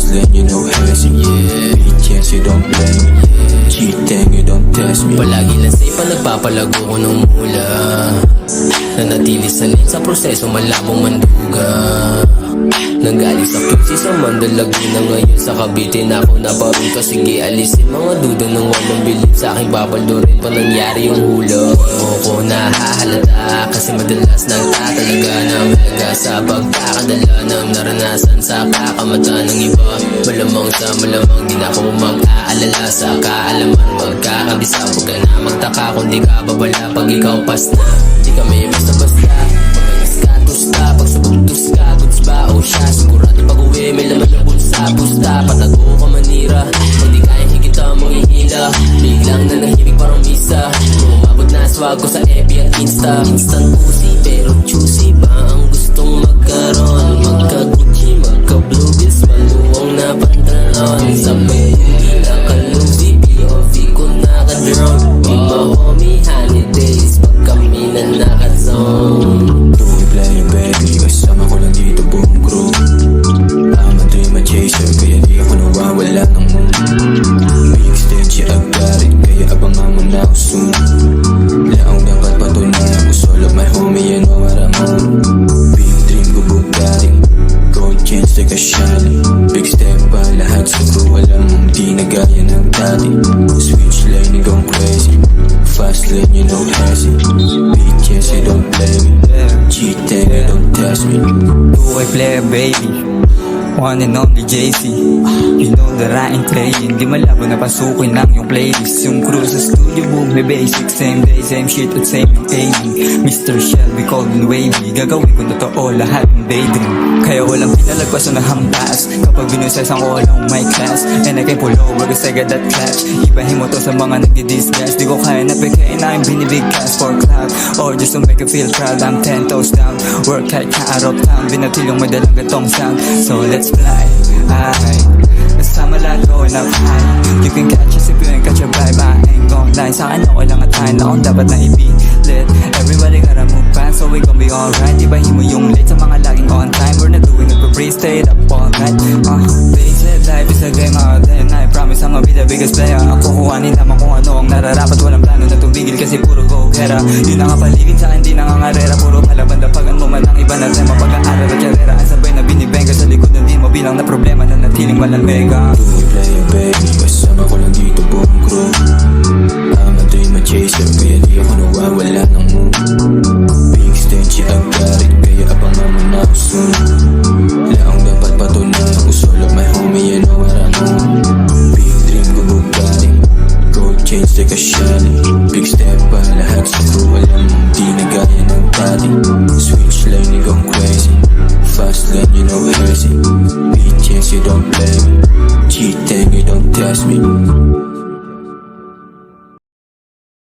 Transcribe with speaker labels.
Speaker 1: Fast lane, you know hezzy. Bitches, you don't blame me. Cheating, you don't test me.
Speaker 2: Palagi lang safe pa nagpapalago ko nung mula. Nanatili sa lane sa proseso, malabong manduga. Nanggaling sa QC sa Mandalagi na ngayon sa Cavite na ako nabaon ka. Sige alisin mga duda nang walang bilib sa aking babaldorin pa nangyari yung hula. Ako nahahalata kasi madalas nagtatalaga ng halaga sa pagkakadala ng naranasan sa kakamata ng iba. Malamang sa malamang di na ako mag-aalala sa kaalaman. Magkakabisa huwag ka na magtaka kung di ka babala pag ikaw pas na. Di kami basta-basta pag-agas ka, pagsubugtos ka, goods ba o siya. Sigurado pag-uwi may laman ng bulsa, pusta, patago ka manira. Kung di kaya higit ang manghihila, biglang nanahimik parang misa. Kung umabot na swag ko sa FB at Insta. Instant pussy pero juicy ba ang gustong magkaroon? Magka-Gucci, magka-Blue Bills, maluwang na pantalon. Sabay hindi nakalusi, POV ko naka-drone. Di ba homie, honey days, pag kami na naka-zone.
Speaker 1: Play baby, kasama ko lang dito buong crew. I'm a dream chaser, kaya di ako nawawala ng mood. Big stage, agarit, kaya abangan mo na ako soon. Laong dapat patunayan ko, solo my homie, you know what I'm on. Big dream ko Bugatti, gold chains like a shiny. Big step pa lahat sa crew, alam mong di na gaya ng dati. Switch lane, gone crazy. Fast lane, you know hezzy. Bitches, you don't play me. Cheating, you don't test me.
Speaker 3: Do I play baby? One and only JC. You know that I ain't playing. Di malabo na pasukin lang yung playlist. Yung crew sa studio boom, may basic. Same day, same shit at same paying. Mr. Shelby, Colvin Wavy. Gagawin ko na to all, lahat ng daydream. Kaya walang pinalagpas o nahampas kapag binusesan ko walang my class. And I can pull over cause I got that clutch. Ibahin mo to sa mga nagdi-disguise. Di ko kaya na pekain na yung binibig cash for cloud. Or just to make you feel proud. I'm 10 toes down. Work hard ka out of town. Binatil yung madalang gatong sound. So let's fly. Ay, kasama lahat ko na high. You can catch us if you ain't catch a vibe. I ain't gon' lie. Sa akin ako lang at tayo na akong dapat na i-lit. Everybody gotta move fast so we gon' be alright. Ibahin mo yung late sa mga laging on time. We're not doing it for free, stayed up all night. They said life is a game out there. And I promise I'ma be the biggest player. Ako kuhanin naman kung ano ang nararapat. Walang plano na tumigil kasi puro go-gera. Yun ang kapaligid sa akin, di nangangarera. Puro palaban dapagan mo man ang iba na tema. Pag-aaral at karera, ang sabay na binibenga sa likod ng di mo bilang na problema na natiling walang mega.
Speaker 1: Do we play baby, kasama ko lang dito buong crew. I'm a dream chaser, kaya di ako nawawala ng mood. Big stage, agarit, kaya abangan mo na ako soon. Laong dapat patunayan ko, solo my homie, you know what I'm on. Big dream ko Bugatti, gold chains like a shiny. Big step pa lahat sa crew, alam mong di na gaya ng dati. Switch lane, you gone crazy. Fast lane, you know hezzy. Bitches, you don't play me. Cheating, you don't test me.